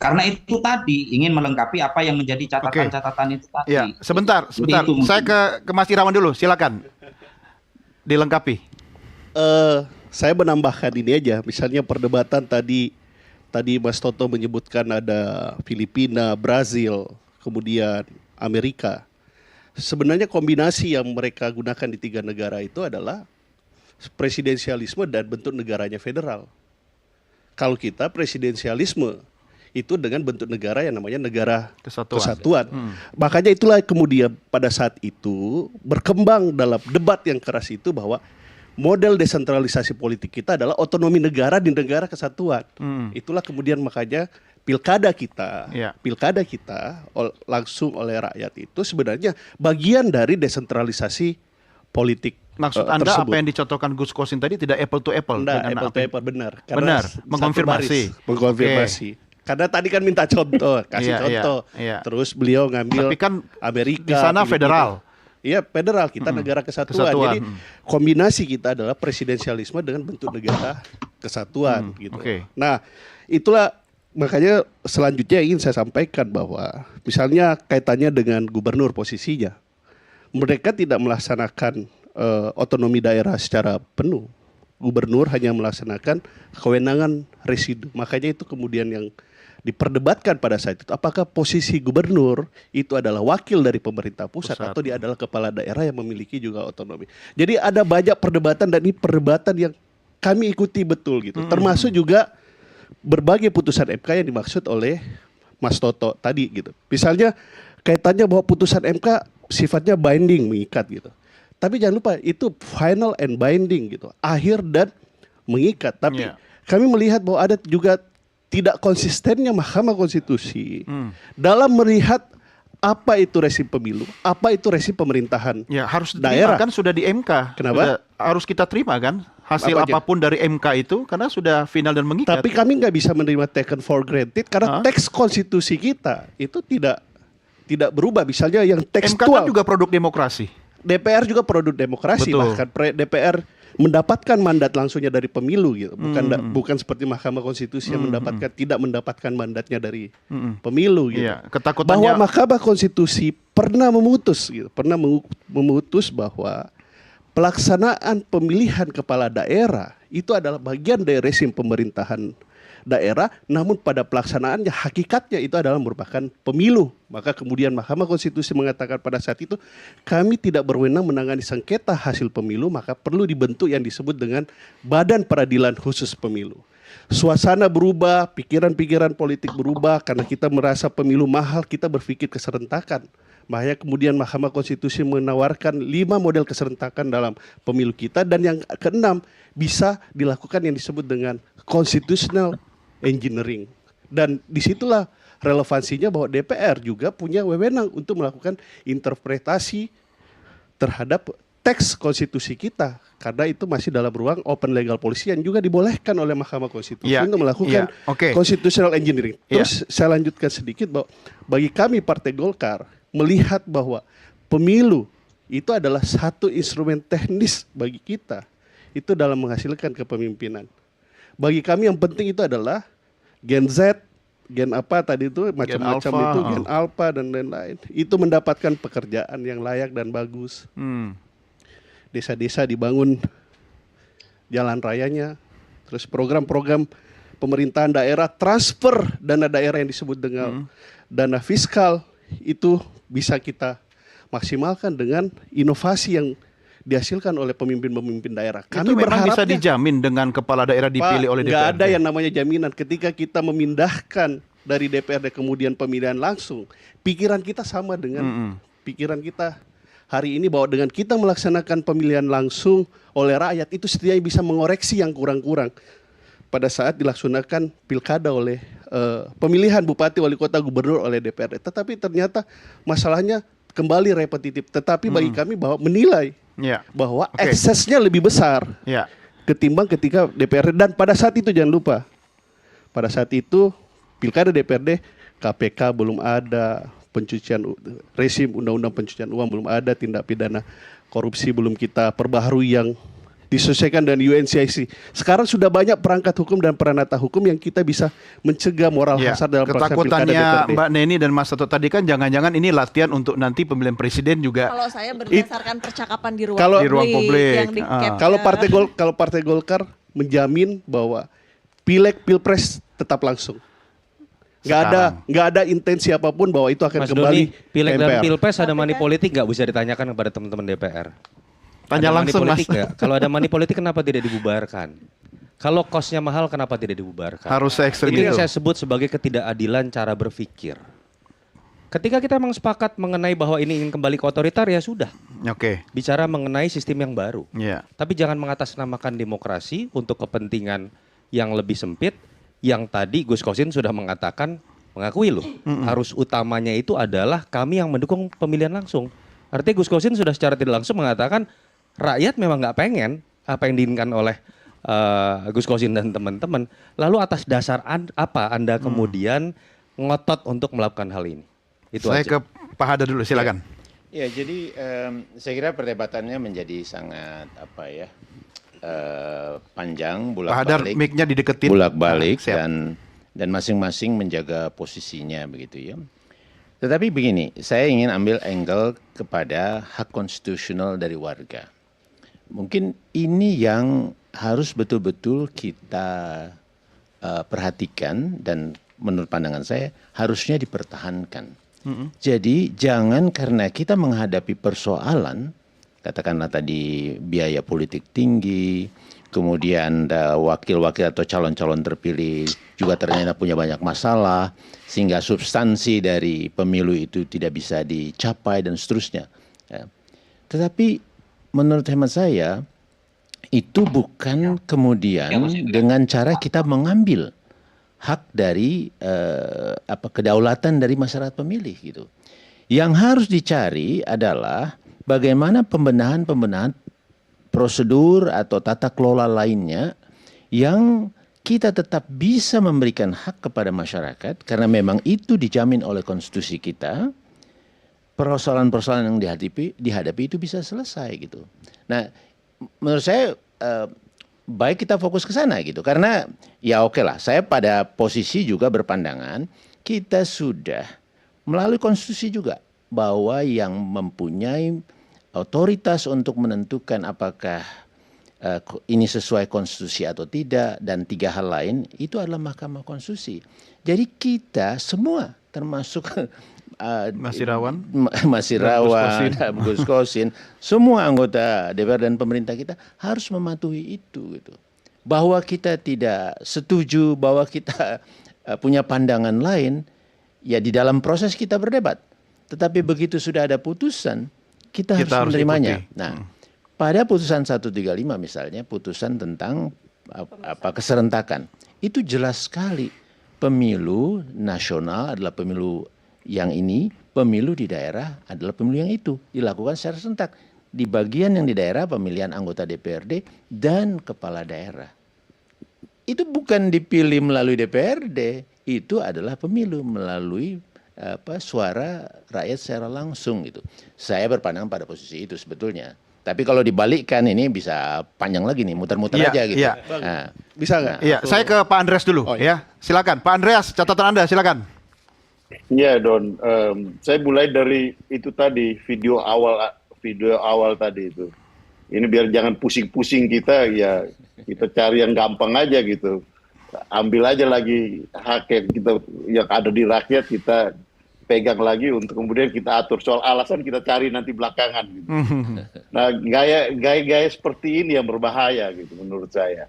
Karena itu tadi ingin melengkapi apa yang menjadi Oke. catatan-catatan itu Ya, tadi. sebentar, Jadi sebentar. itu Saya mungkin. ke Mas Irawan dulu, silakan dilengkapi. eh saya menambahkan ini aja, misalnya perdebatan tadi tadi Mas Toto menyebutkan ada Filipina, Brazil, kemudian Amerika. Sebenarnya kombinasi yang mereka gunakan di tiga negara itu adalah presidensialisme dan bentuk negaranya federal. Kalau kita presidensialisme itu dengan bentuk negara yang namanya negara Kesatuan. kesatuan. Makanya itulah kemudian pada saat itu berkembang dalam debat yang keras itu bahwa model desentralisasi politik kita adalah otonomi negara di negara kesatuan. Itulah kemudian makanya Ya. pilkada kita langsung oleh rakyat itu sebenarnya bagian dari desentralisasi politik Maksud Anda tersebut. apa yang dicontohkan Gus Kosin tadi tidak apple to apple Enggak, dengan apple apa to yang- apple benar. Benar, satu mengkonfirmasi. baris, mengkonfirmasi. Karena tadi kan minta contoh, kasih Iya, contoh. iya. Terus beliau ngambil Tapi kan Amerika, di sana Filipina. federal. Iya, federal, kita negara kesatuan. Kesatuan. Jadi kombinasi kita adalah presidensialisme dengan bentuk negara kesatuan gitu. Oke. Nah, itulah makanya selanjutnya ingin saya sampaikan bahwa misalnya kaitannya dengan gubernur posisinya. Mereka tidak melaksanakan otonomi daerah secara penuh. Gubernur hanya melaksanakan kewenangan residu. Makanya itu kemudian yang diperdebatkan pada saat itu. Apakah posisi gubernur itu adalah wakil dari pemerintah pusat atau dia adalah kepala daerah yang memiliki juga otonomi. Jadi ada banyak perdebatan dan ini perdebatan yang kami ikuti betul gitu. Termasuk juga berbagai putusan MK yang dimaksud oleh Mas Toto tadi gitu. Misalnya kaitannya bahwa putusan MK sifatnya binding, mengikat gitu. Tapi jangan lupa itu final and binding gitu, akhir dan mengikat. Tapi Iya. kami melihat bahwa ada juga tidak konsistennya Mahkamah Konstitusi dalam melihat apa itu rezim pemilu, apa itu rezim pemerintahan Ya, harus diterima daerah. kan sudah di MK. Kenapa? Harus kita terima kan hasil Apa aja? apapun dari MK itu karena sudah final dan mengikat. Tapi kami nggak bisa menerima taken for granted karena teks konstitusi kita itu tidak berubah. Misalnya yang MK kan tekstual. juga produk demokrasi. DPR juga produk demokrasi, Betul. bahkan DPR mendapatkan mandat langsungnya dari pemilu gitu, bukan seperti Mahkamah Konstitusi yang tidak mendapatkan mandatnya dari pemilu gitu. Iya, ketakutannya Bahwa Mahkamah Konstitusi pernah memutus gitu, memutus bahwa pelaksanaan pemilihan kepala daerah itu adalah bagian dari rezim pemerintahan daerah, namun pada pelaksanaannya hakikatnya itu adalah merupakan pemilu. Maka kemudian Mahkamah Konstitusi mengatakan pada saat itu kami tidak berwenang menangani sengketa hasil pemilu, maka perlu dibentuk yang disebut dengan Badan Peradilan Khusus Pemilu. Suasana berubah, pikiran-pikiran politik berubah karena kita merasa pemilu mahal, kita berpikir keserentakan. Makanya kemudian Mahkamah Konstitusi menawarkan 5 model keserentakan dalam pemilu kita dan yang keenam bisa dilakukan yang disebut dengan constitutional engineering. Dan disitulah relevansinya bahwa DPR juga punya wewenang untuk melakukan interpretasi terhadap teks konstitusi kita. Karena itu masih dalam ruang open legal policy yang juga dibolehkan oleh Mahkamah Konstitusi untuk melakukan constitutional engineering. Terus saya lanjutkan sedikit bahwa bagi kami Partai Golkar melihat bahwa pemilu itu adalah satu instrumen teknis bagi kita. Itu dalam menghasilkan kepemimpinan. Bagi kami yang penting itu adalah Gen Z, Gen apa tadi itu macam-macam itu, Gen Alpha dan lain-lain. Itu mendapatkan pekerjaan yang layak dan bagus. Desa-desa dibangun jalan rayanya, terus program-program pemerintahan daerah, transfer dana daerah yang disebut dengan dana fiskal itu bisa kita maksimalkan dengan inovasi yang dihasilkan oleh pemimpin-pemimpin daerah. Kami memang bisa dijamin dengan kepala daerah dipilih oleh DPRD. Nggak ada yang namanya jaminan. Ketika kita memindahkan dari DPRD kemudian pemilihan langsung, pikiran kita sama dengan pikiran kita hari ini bahwa dengan kita melaksanakan pemilihan langsung oleh rakyat itu setidaknya bisa mengoreksi yang kurang-kurang pada saat dilaksanakan pilkada oleh pemilihan bupati, wali kota, gubernur oleh DPRD. Tetapi ternyata masalahnya kembali repetitif. Tetapi bagi kami bahwa menilai bahwa eksesnya lebih besar ketimbang ketika DPRD. Dan pada saat itu jangan lupa, pada saat itu pilkada DPRD, KPK belum ada, pencucian rezim undang-undang pencucian uang belum ada, tindak pidana korupsi belum kita perbaharui yang disesuaikan dengan UNCIC. Sekarang sudah banyak perangkat hukum dan peranata hukum yang kita bisa mencegah moral Ya, hazard dalam pelaksanaan pilkada ketakutannya DPRD. Mbak Neni dan Mas Toto tadi kan jangan-jangan ini latihan untuk nanti pemilihan presiden juga. Kalau saya berdasarkan percakapan di ruang Kalau- Di ruang publik. yang di capture. Kalau Partai Golkar menjamin bahwa pileg pilpres tetap langsung. Nggak ada intensi apapun bahwa itu akan Mas kembali Doni, pileg ke dan MPR. pilpres ada Tapi money kan- politik nggak bisa ditanyakan kepada teman-teman DPR? Tanya Ada langsung, money politik Mas. nggak? Kalau ada money politik kenapa tidak dibubarkan? Kalau kosnya mahal kenapa tidak dibubarkan? Harus se-ekstrim Ini yang itu. saya sebut sebagai ketidakadilan cara berpikir. Ketika kita memang sepakat mengenai bahwa ini ingin kembali ke otoriter, ya sudah. Oke. Bicara mengenai sistem yang baru. Ya. Tapi jangan mengatasnamakan demokrasi untuk kepentingan yang lebih sempit. Yang tadi Gus Kosin sudah mengakui loh. Harus utamanya itu adalah kami yang mendukung pemilihan langsung. Artinya Gus Kosin sudah secara tidak langsung mengatakan rakyat memang nggak pengen apa yang diinginkan oleh Gus Kosin dan teman-teman. Lalu atas dasar apa Anda kemudian ngotot untuk melakukan hal ini? Itu Saya aja. ke Pak Hada dulu, silakan. Ya, jadi saya kira perdebatannya menjadi sangat panjang, Pak Hadar, bolak-balik, mic-nya dideketin. bolak-balik Ah, siap. dan masing-masing menjaga posisinya begitu ya. Tetapi begini, saya ingin ambil angle kepada hak konstitusional dari warga. Mungkin ini yang harus betul-betul kita perhatikan dan menurut pandangan saya harusnya dipertahankan. Jadi jangan karena kita menghadapi persoalan, katakanlah tadi biaya politik tinggi, kemudian wakil-wakil atau calon-calon terpilih juga ternyata punya banyak masalah, sehingga substansi dari pemilu itu tidak bisa dicapai dan seterusnya. Ya. Tetapi menurut hemat saya itu bukan kemudian dengan cara kita mengambil hak dari kedaulatan dari masyarakat pemilih gitu. Yang harus dicari adalah bagaimana pembenahan prosedur atau tata kelola lainnya yang kita tetap bisa memberikan hak kepada masyarakat karena memang itu dijamin oleh konstitusi kita. Persoalan-persoalan yang dihadapi itu bisa selesai gitu. Nah, menurut saya baik kita fokus ke sana gitu karena ya oke lah, saya pada posisi juga berpandangan kita sudah melalui konstitusi juga bahwa yang mempunyai otoritas untuk menentukan apakah ini sesuai konstitusi atau tidak dan 3 hal lain itu adalah Mahkamah Konstitusi. Jadi kita semua termasuk Mas Irawan, Mas Irawan, Gus Kosin, semua anggota DPR dan pemerintah kita harus mematuhi itu gitu. Bahwa kita tidak setuju, bahwa kita punya pandangan lain, ya di dalam proses kita berdebat. Tetapi begitu sudah ada putusan, kita harus menerimanya. ikuti. Nah, pada putusan 135 misalnya, putusan tentang keserentakan, itu jelas sekali pemilu nasional adalah pemilu yang ini, pemilu di daerah adalah pemilu yang itu dilakukan secara serentak. Di bagian yang di daerah pemilihan anggota DPRD dan kepala daerah. Itu bukan dipilih melalui DPRD, itu adalah pemilu melalui suara rakyat secara langsung gitu. Saya berpandang pada posisi itu sebetulnya. Tapi kalau dibalikkan ini bisa panjang lagi nih, muter-muter Iya, aja gitu. iya. Nah, Bisa nggak? Iya, saya ke Pak Andreas dulu ya. Silakan, Pak Andreas, catatan Anda, silakan. Iya Don, saya mulai dari itu tadi video awal tadi itu. Ini biar jangan pusing-pusing kita, ya kita cari yang gampang aja gitu. Ambil aja lagi hak yang ada di rakyat kita pegang lagi untuk kemudian kita atur soal alasan kita cari nanti belakangan gitu. Nah gaya seperti ini yang berbahaya gitu menurut saya.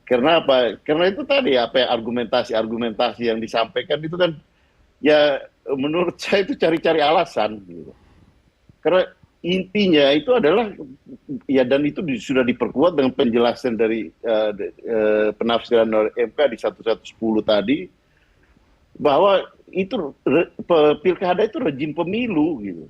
Karena apa? Karena itu tadi argumentasi yang disampaikan itu kan ya menurut saya itu cari-cari alasan gitu. Karena intinya itu adalah ya dan itu sudah diperkuat dengan penjelasan dari penafsiran oleh MK di 1110 tadi bahwa itu pilkada itu rejim pemilu gitu.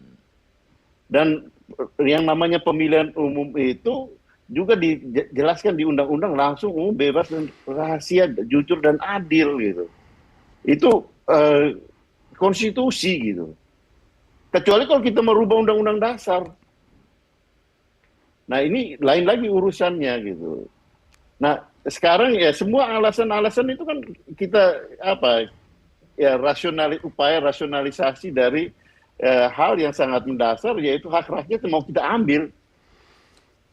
Dan yang namanya pemilihan umum itu juga dijelaskan di undang-undang langsung umum, bebas dan rahasia, jujur dan adil gitu. Itu konstitusi gitu. Kecuali kalau kita merubah undang-undang dasar. Nah ini lain lagi urusannya gitu. Nah sekarang ya semua alasan-alasan itu kan kita ya upaya rasionalisasi dari hal yang sangat mendasar, yaitu hak rakyat yang mau kita ambil.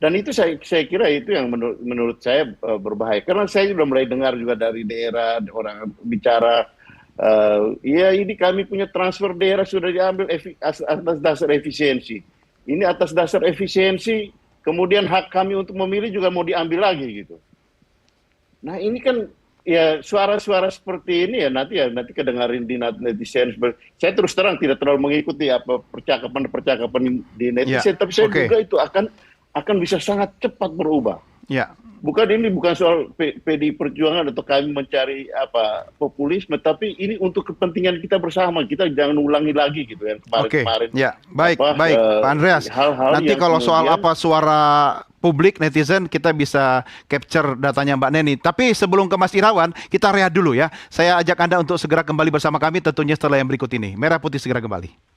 Dan itu saya kira itu yang menurut saya berbahaya. Karena saya sudah mulai dengar juga dari daerah orang bicara, ya ini kami punya transfer daerah sudah diambil atas dasar efisiensi. Ini atas dasar efisiensi, kemudian hak kami untuk memilih juga mau diambil lagi gitu. Nah ini kan ya suara-suara seperti ini ya nanti kedengarin di netizen. Saya terus terang tidak terlalu mengikuti apa percakapan di netizen, tapi saya juga itu akan bisa sangat cepat berubah. Ya. Bukan soal PDI Perjuangan atau kami mencari populisme, tapi ini untuk kepentingan kita bersama. Kita jangan ulangi lagi gitu yang kemarin-kemarin. Ya, baik Pak Andreas. Nanti kalau soal suara publik netizen kita bisa capture datanya Mbak Neni. Tapi sebelum ke Mas Irawan, kita rehat dulu ya. Saya ajak Anda untuk segera kembali bersama kami tentunya setelah yang berikut ini. Merah Putih segera kembali.